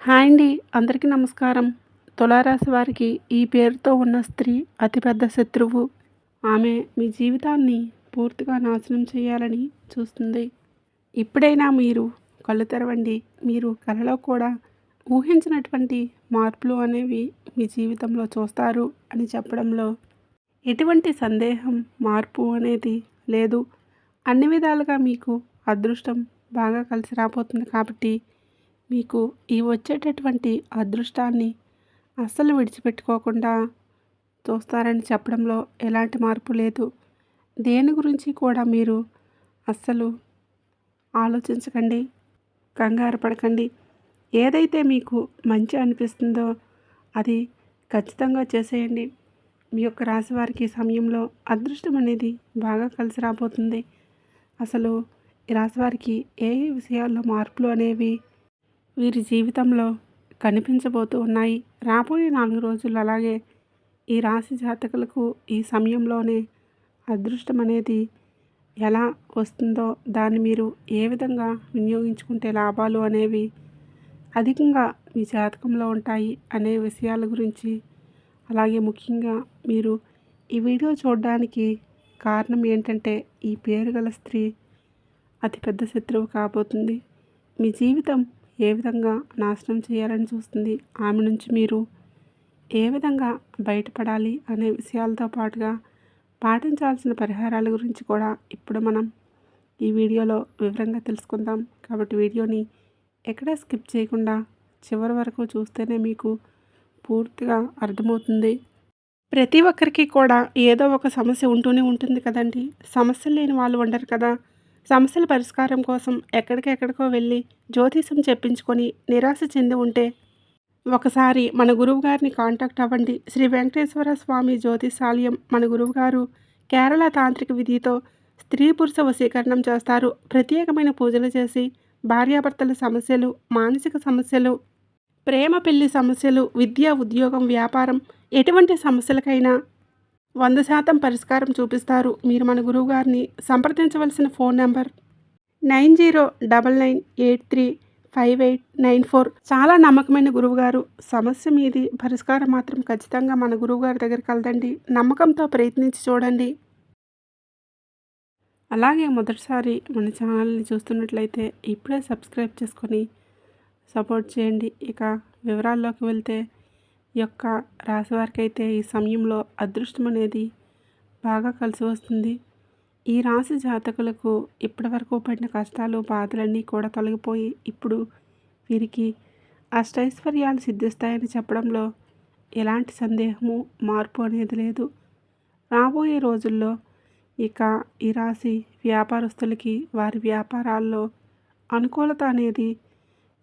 Hi అండి. అందరికీ నమస్కారం. తులారాశి వారికి ఈ పేరుతో ఉన్న స్త్రీ అతిపెద్ద శత్రువు. ఆమె మీ జీవితాన్ని పూర్తిగా నాశనం చేయాలని చూస్తుంది. ఇప్పుడైనా మీరు కళ్ళు తెరవండి. మీరు కలలో కూడా ఊహించినటువంటి మార్పులు అనేవి మీ జీవితంలో చూస్తారు అని చెప్పడంలో ఎటువంటి సందేహం, మార్పు అనేది లేదు. అన్ని విధాలుగా మీకు అదృష్టం బాగా కలిసి రాబోతుంది కాబట్టి మీకు ఈ వచ్చేటటువంటి అదృష్టాన్ని అస్సలు విడిచిపెట్టుకోకుండా చూస్తారని చెప్పడంలో ఎలాంటి మార్పు లేదు. దేని గురించి కూడా మీరు అస్సలు ఆలోచించకండి, కంగారు పడకండి. ఏదైతే మీకు మంచి అనిపిస్తుందో అది ఖచ్చితంగా చేసేయండి. మీ యొక్క రాశి వారికి ఈ సమయంలో అదృష్టం అనేది బాగా కలిసి రాబోతుంది. అసలు ఈ రాశి వారికి ఏ ఏ విషయాల్లో మార్పులు అనేవి వీరి జీవితంలో కనిపించబోతూ ఉన్నాయి. రాబోయే 4 రోజులు అలాగే ఈ రాశి జాతకులకు ఈ సమయంలోనే అదృష్టం అనేది ఎలా వస్తుందో, దాన్ని మీరు ఏ విధంగా వినియోగించుకుంటే లాభాలు అనేవి అధికంగా మీ జాతకంలో ఉంటాయి అనే విషయాల గురించి, అలాగే ముఖ్యంగా మీరు ఈ వీడియో చూడడానికి కారణం ఏంటంటే, ఈ పేరు గల స్త్రీ అతిపెద్ద శత్రువు కాబోతుంది. మీ జీవితం ఏ విధంగా నాశనం చేయాలని చూస్తుంది, ఆమె నుంచి మీరు ఏ విధంగా బయటపడాలి అనే విషయాలతో పాటుగా పాటించాల్సిన పరిహారాల గురించి కూడా ఇప్పుడు మనం ఈ వీడియోలో వివరంగా తెలుసుకుందాం. కాబట్టి వీడియోని ఎక్కడా స్కిప్ చేయకుండా చివరి వరకు చూస్తేనే మీకు పూర్తిగా అర్థమవుతుంది. ప్రతి ఒక్కరికి కూడా ఏదో ఒక సమస్య ఉంటూనే ఉంటుంది కదండి. సమస్యలు లేని వాళ్ళు ఉండరు కదా. సమస్యల పరిష్కారం కోసం ఎక్కడికెక్కడికో వెళ్ళి జ్యోతిషం చెప్పించుకొని నిరాశ చెంది ఉంటే ఒకసారి మన గురువుగారిని కాంటాక్ట్ అవ్వండి. శ్రీ వెంకటేశ్వర స్వామి జ్యోతిషాలయం. మన గురువుగారు కేరళ తాంత్రిక విధితో స్త్రీ పురుష వశీకరణం చేస్తారు. ప్రత్యేకమైన పూజలు చేసి భార్యాభర్తల సమస్యలు, మానసిక సమస్యలు, ప్రేమ పెళ్లి సమస్యలు, విద్య, ఉద్యోగం, వ్యాపారం ఎటువంటి సమస్యలకైనా 100% పరిష్కారం చూపిస్తారు. మీరు మన గురువుగారిని సంప్రదించవలసిన ఫోన్ నెంబర్ 9099835894. చాలా నమ్మకమైన గురువుగారు. సమస్య మీది, పరిష్కారం మాత్రం ఖచ్చితంగా మన గురువుగారి దగ్గర కలదండి. నమ్మకంతో ప్రయత్నించి చూడండి. అలాగే మొదటిసారి మన ఛానల్ని చూస్తున్నట్లయితే ఇప్పుడే సబ్స్క్రైబ్ చేసుకొని సపోర్ట్ చేయండి. ఇక వివరాల్లోకి వెళ్తే, ఈ యొక్క రాశి వారికి అయితే ఈ సమయంలో అదృష్టం అనేది బాగా కలిసి వస్తుంది. ఈ రాశి జాతకులకు ఇప్పటివరకు పడిన కష్టాలు, బాధలన్నీ కూడా తొలగిపోయి ఇప్పుడు వీరికి అష్టైశ్వర్యాలు సిద్ధిస్తాయని చెప్పడంలో ఎలాంటి సందేహము, మార్పు అనేది లేదు. రాబోయే రోజుల్లో ఇక ఈ రాశి వ్యాపారస్తులకి వారి వ్యాపారాల్లో అనుకూలత అనేది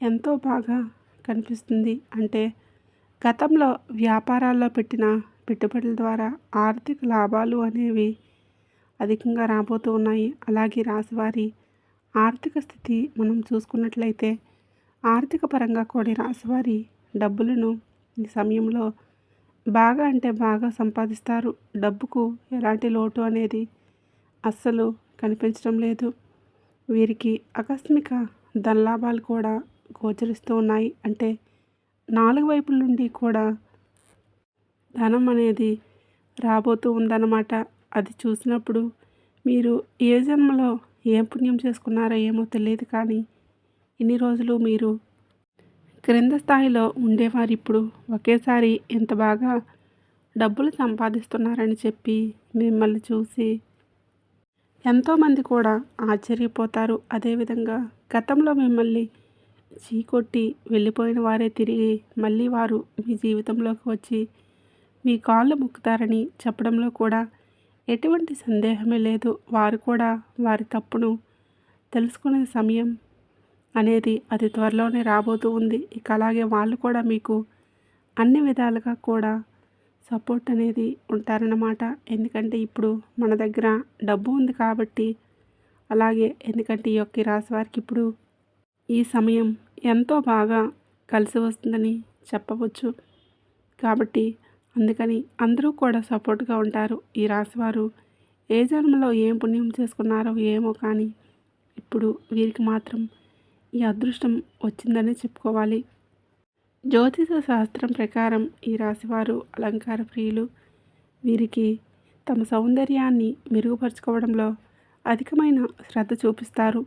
ఎంతో బాగా కనిపిస్తుంది. అంటే గతంలో వ్యాపారాల్లో పెట్టిన పెట్టుబడుల ద్వారా ఆర్థిక లాభాలు అనేవి అధికంగా రాబోతూ ఉన్నాయి. అలాగే రాశివారి ఆర్థిక స్థితి మనం చూసుకున్నట్లయితే ఆర్థిక పరంగా కూడా రాశివారి డబ్బులను ఈ సమయంలో బాగా అంటే బాగా సంపాదిస్తారు. డబ్బుకు ఎలాంటి లోటు అనేది అస్సలు కనిపించడం లేదు. వీరికి ఆకస్మిక ధనలాభాలు కూడా గోచరిస్తూ ఉన్నాయి. అంటే 4 వైపుల నుండి కూడా ధనం అనేది రాబోతూ ఉందన్నమాట. అది చూసినప్పుడు మీరు ఏ జన్మలో ఏం పుణ్యం చేసుకున్నారో ఏమో తెలియదు, కానీ ఇన్ని రోజులు మీరు క్రింద స్థాయిలో ఉండేవారు ఇప్పుడు ఒకేసారి ఇంత బాగా డబ్బులు సంపాదిస్తున్నారని చెప్పి మిమ్మల్ని చూసి ఎంతోమంది కూడా ఆశ్చర్యపోతారు. అదేవిధంగా గతంలో మిమ్మల్ని చీకొట్టి వెళ్ళిపోయిన వారే తిరిగి మళ్ళీ వారు మీ జీవితంలోకి వచ్చి మీ కాళ్ళు మొక్కుతారని చెప్పడంలో కూడా ఎటువంటి సందేహమే లేదు. వారు కూడా వారి తప్పును తెలుసుకునే సమయం అనేది అతి త్వరలోనే రాబోతూ ఉంది. ఇక అలాగే వాళ్ళు కూడా మీకు అన్ని విధాలుగా కూడా సపోర్ట్ అనేది ఉంటారన్నమాట. ఎందుకంటే ఇప్పుడు మన దగ్గర డబ్బు ఉంది కాబట్టి, అలాగే ఎందుకంటే ఈ యొక్క రాశి వారికి ఇప్పుడు ఈ సమయం ఎంతో బాగా కలిసి వస్తుందని చెప్పవచ్చు. కాబట్టి అందుకని అందరూ కూడా సపోర్ట్గా ఉంటారు. ఈ రాశివారు ఏ జన్మలో ఏం పుణ్యం చేసుకున్నారో ఏమో, కానీ ఇప్పుడు వీరికి మాత్రం ఈ అదృష్టం వచ్చిందని చెప్పుకోవాలి. జ్యోతిష శాస్త్రం ప్రకారం ఈ రాశివారు అలంకార ప్రియులు. వీరికి తమ సౌందర్యాన్ని మెరుగుపరుచుకోవడంలో అధికమైన శ్రద్ధ చూపిస్తారు.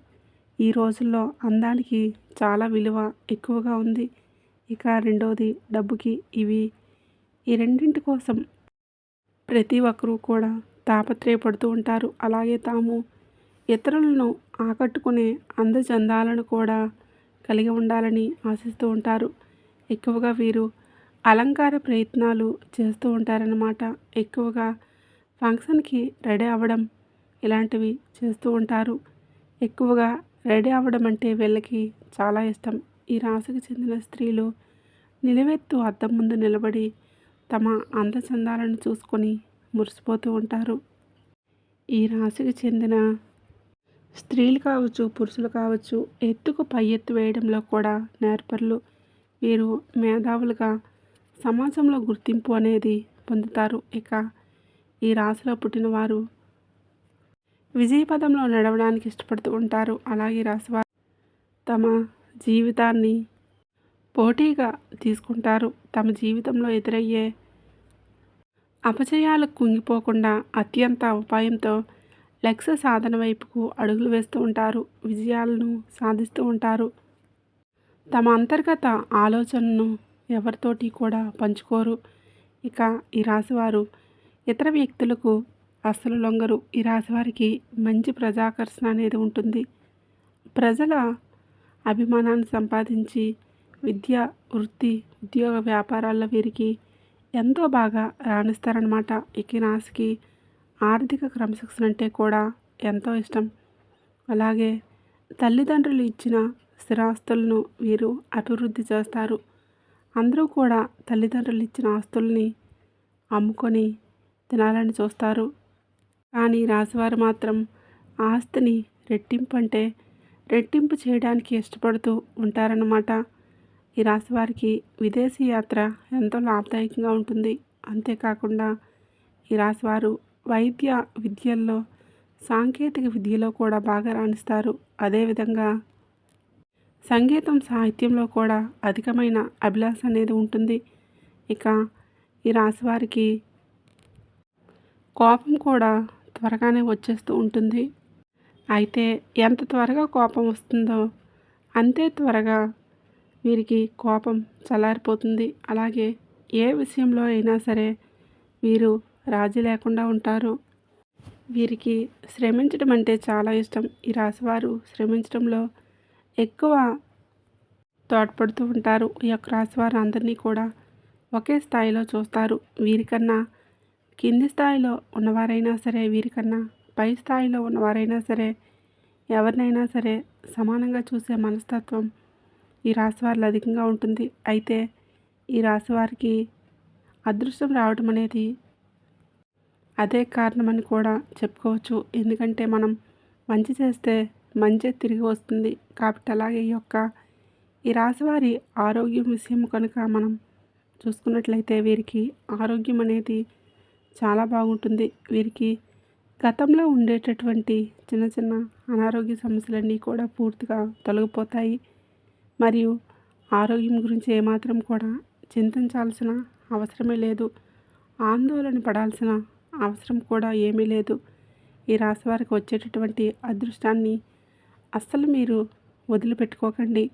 ఈ రోజుల్లో అందానికి చాలా విలువ ఎక్కువగా ఉంది. ఇక రెండవది డబ్బుకి. ఈ రెండింటి కోసం ప్రతి ఒక్కరూ కూడా తాపత్రయపడుతూ ఉంటారు. అలాగే తాము ఇతరులను ఆకట్టుకునే అందచందాలను కూడా కలిగి ఉండాలని ఆశిస్తూ ఉంటారు. ఎక్కువగా వీరు అలంకార ప్రయత్నాలు చేస్తూ ఉంటారన్నమాట. ఎక్కువగా ఫంక్షన్కి రెడీ అవ్వడం ఇలాంటివి చేస్తూ ఉంటారు. ఎక్కువగా రెడీ అవ్వడం అంటే వీళ్ళకి చాలా ఇష్టం. ఈ రాశికి చెందిన స్త్రీలు నిలువెత్తు అద్దం ముందు నిలబడి తమ అందచందాలను చూసుకొని మురిసిపోతూ ఉంటారు. ఈ రాశికి చెందిన స్త్రీలు కావచ్చు, పురుషులు కావచ్చు, ఎత్తుకు పై ఎత్తు వేయడంలో కూడా నేర్పరులు. వీరు మేధావులుగా సమాజంలో గుర్తింపు అనేది పొందుతారు. ఇక ఈ రాశిలో పుట్టిన వారు విజయపదంలో నడవడానికి ఇష్టపడుతూ ఉంటారు. అలాగే ఈ రాశివారు తమ జీవితాన్ని పోటీగా తీసుకుంటారు. తమ జీవితంలో ఎదురయ్యే అపజయాలకు కుంగిపోకుండా అత్యంత ఉపాయంతో లక్ష్య సాధన వైపుకు అడుగులు వేస్తూ ఉంటారు. విజయాలను సాధిస్తూ ఉంటారు. తమ అంతర్గత ఆలోచనను ఎవరితోటి కూడా పంచుకోరు. ఇక ఈ రాశివారు ఇతర వ్యక్తులకు అస్సలు లొంగరు. ఈ రాశివారికి మంచి ప్రజాకర్షణ అనేది ఉంటుంది. ప్రజల అభిమానాన్ని సంపాదించి విద్య, వృత్తి, ఉద్యోగ వ్యాపారాల్లో వీరికి ఎంతో బాగా రాణిస్తారనమాట. ఇక ఈ రాశికి ఆర్థిక క్రమశిక్షణ అంటే కూడా ఎంతో ఇష్టం. అలాగే తల్లిదండ్రులు ఇచ్చిన స్థిరాస్తులను వీరు అభివృద్ధి చేస్తారు. అందరూ కూడా తల్లిదండ్రులు ఇచ్చిన ఆస్తుల్ని అమ్ముకొని తినాలని చూస్తారు. కానీ రాశివారు మాత్రం ఆస్తిని రెట్టింపు చేయడానికి ఇష్టపడుతూ ఉంటారన్నమాట. ఈ రాశివారికి విదేశీ యాత్ర ఎంతో లాభదాయకంగా ఉంటుంది. అంతేకాకుండా ఈ రాశివారు వైద్య విద్యల్లో, సాంకేతిక విద్యలో కూడా బాగా రాణిస్తారు. అదేవిధంగా సంగీతం, సాహిత్యంలో కూడా అధికమైన అభిలాష అనేది ఉంటుంది. ఇక ఈ రాశివారికి కోపం కూడా త్వరగానే వచ్చేస్తూ ఉంటుంది. అయితే ఎంత త్వరగా కోపం వస్తుందో అంతే త్వరగా వీరికి కోపం చల్లారిపోతుంది. అలాగే ఏ విషయంలో అయినా సరే వీరు రాజీ లేకుండా ఉంటారు. వీరికి శ్రమించడం అంటే చాలా ఇష్టం. ఈ రాశివారు శ్రమించడంలో ఎక్కువ తోడ్పడుతూ ఉంటారు. ఈ యొక్క రాశివారు అందరినీ కూడా ఒకే స్థాయిలో చూస్తారు. వీరికన్నా కింది స్థాయిలో ఉన్నవారైనా సరే, వీరికన్నా పై స్థాయిలో ఉన్నవారైనా సరే, ఎవరినైనా సరే సమానంగా చూసే మనస్తత్వం ఈ రాశివారిలో అధికంగా ఉంటుంది. అయితే ఈ రాశివారికి అదృష్టం రావడం అనేది అదే కారణమని కూడా చెప్పుకోవచ్చు. ఎందుకంటే మనం మంచి చేస్తే మంచి తిరిగి వస్తుంది. కాబట్టి అలాగే ఈ రాశివారి ఆరోగ్యం విషయం కనుక మనం చూసుకున్నట్లయితే వీరికి ఆరోగ్యం అనేది చాలా బాగుంటుంది. వీరికి గతంలో ఉండేటటువంటి చిన్న చిన్న అనారోగ్య సమస్యలన్నీ కూడా పూర్తిగా తొలగిపోతాయి. మరియు ఆరోగ్యం గురించి ఏమాత్రం కూడా చింతించాల్సిన అవసరమే లేదు. ఆందోళన పడాల్సిన అవసరం కూడా ఏమీ లేదు. ఈ రాశి వారికి వచ్చేటటువంటి అదృష్టాన్ని అస్సలు మీరు వదిలిపెట్టుకోకండి.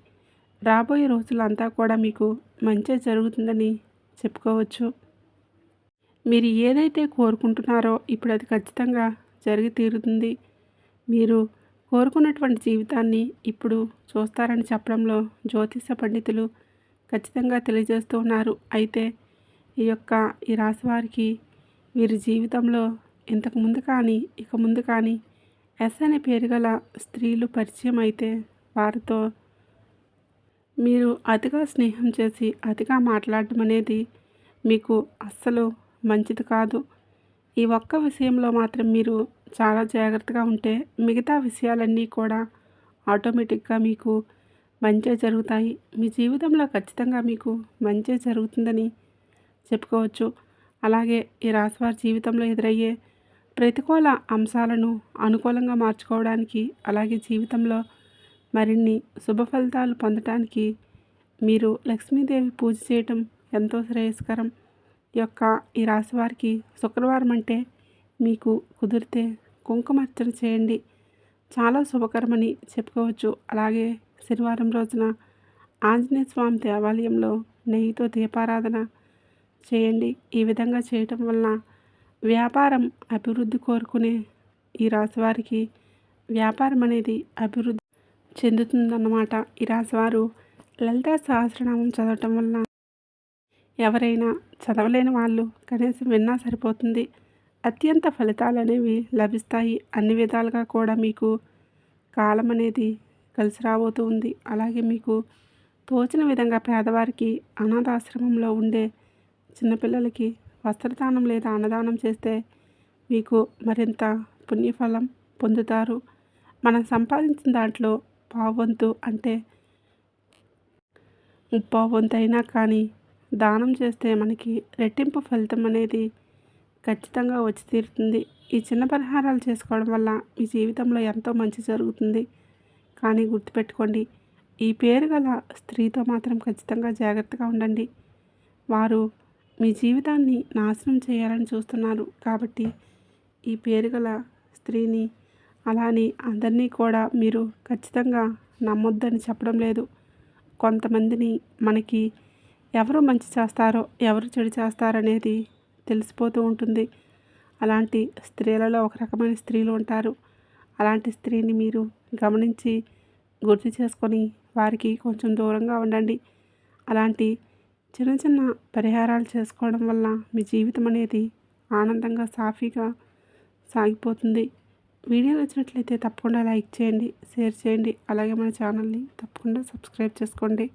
రాబోయే రోజులంతా కూడా మీకు మంచి జరుగుతుందని చెప్పుకోవచ్చు. మీరు ఏదైతే కోరుకుంటున్నారో ఇప్పుడు అది ఖచ్చితంగా జరిగి తీరుతుంది. మీరు కోరుకున్నటువంటి జీవితాన్ని ఇప్పుడు చూస్తారని చెప్పడంలో జ్యోతిష పండితులు ఖచ్చితంగా తెలియజేస్తూ ఉన్నారు. అయితే ఈ రాశి వారికి వీరి జీవితంలో ఇంతకు ముందు కానీ ఇక ముందు కానీ ఎస్ అనే పేరు గల స్త్రీలు పరిచయం అయితే వారితో మీరు అతిగా స్నేహం చేసి అతిగా మాట్లాడడం అనేది మీకు అస్సలు మంచిది కాదు. ఈ ఒక్క విషయంలో మాత్రం మీరు చాలా జాగ్రత్తగా ఉంటే మిగతా విషయాలన్నీ కూడా ఆటోమేటిక్గా మీకు మంచే జరుగుతాయి. మీ జీవితంలో ఖచ్చితంగా మీకు మంచే జరుగుతుందని చెప్పుకోవచ్చు. అలాగే ఈ రాశివారి జీవితంలో ఎదురయ్యే ప్రతికూల అంశాలను అనుకూలంగా మార్చుకోవడానికి, అలాగే జీవితంలో మరిన్ని శుభ ఫలితాలు పొందడానికి మీరు లక్ష్మీదేవి పూజ చేయటం ఎంతో శ్రేయస్కరం. ఈ రాశి వారికి శుక్రవారం అంటే మీకు కుదిరితే కుంకుమార్చన చేయండి, చాలా శుభకరమని చెప్పుకోవచ్చు. అలాగే శనివారం రోజున ఆంజనేయ స్వామి దేవాలయంలో నెయ్యితో దీపారాధన చేయండి. ఈ విధంగా చేయటం వలన వ్యాపారం అభివృద్ధి కోరుకునే ఈ రాశి వారికి వ్యాపారం అనేది అభివృద్ధి చెందుతుందన్నమాట. ఈ రాశివారు లలితా సహస్రనామం చదవటం వలన ఎవరైనా చదవలేని వాళ్ళు కనీసం విన్నా సరిపోతుంది. అత్యంత ఫలితాలు అనేవి లభిస్తాయి. అన్ని విధాలుగా కూడా మీకు కాలం అనేది కలిసి రాబోతూ ఉంది. అలాగే మీకు తోచిన విధంగా పేదవారికి, అనాథాశ్రమంలో ఉండే చిన్నపిల్లలకి వస్త్రదానం లేదా అన్నదానం చేస్తే మీకు మరింత పుణ్యఫలం పొందుతారు. మనం సంపాదించిన దాంట్లో పావువంతు అంటే ముప్పావంతు అయినా కానీ దానం చేస్తే మనకి రెట్టింపు ఫలితం అనేది ఖచ్చితంగా వచ్చి తీరుతుంది. ఈ చిన్న పరిహారాలు చేసుకోవడం వల్ల మీ జీవితంలో ఎంతో మంచి జరుగుతుంది. కానీ గుర్తుపెట్టుకోండి, ఈ పేరు గల స్త్రీతో మాత్రం ఖచ్చితంగా జాగ్రత్తగా ఉండండి. వారు మీ జీవితాన్ని నాశనం చేయాలని చూస్తున్నారు. కాబట్టి ఈ పేరు గల స్త్రీని అలానే అందరినీ కూడా మీరు ఖచ్చితంగా నమ్మొద్దని చెప్పడం లేదు. కొంతమందిని మనకి ఎవరు మంచి చేస్తారో ఎవరు చెడు చేస్తారనేది తెలిసిపోతూ ఉంటుంది. అలాంటి స్త్రీలలో ఒక రకమైన స్త్రీలు ఉంటారు. అలాంటి స్త్రీని మీరు గమనించి గుర్తు చేసుకొని వారికి కొంచెం దూరంగా ఉండండి. అలాంటి చిన్న చిన్న పరిహారాలు చేసుకోవడం వల్ల మీ జీవితం అనేది ఆనందంగా సాఫీగా సాగిపోతుంది. వీడియో నచ్చినట్లయితే తప్పకుండా లైక్ చేయండి, షేర్ చేయండి. అలాగే మన ఛానల్ని తప్పకుండా సబ్స్క్రైబ్ చేసుకోండి.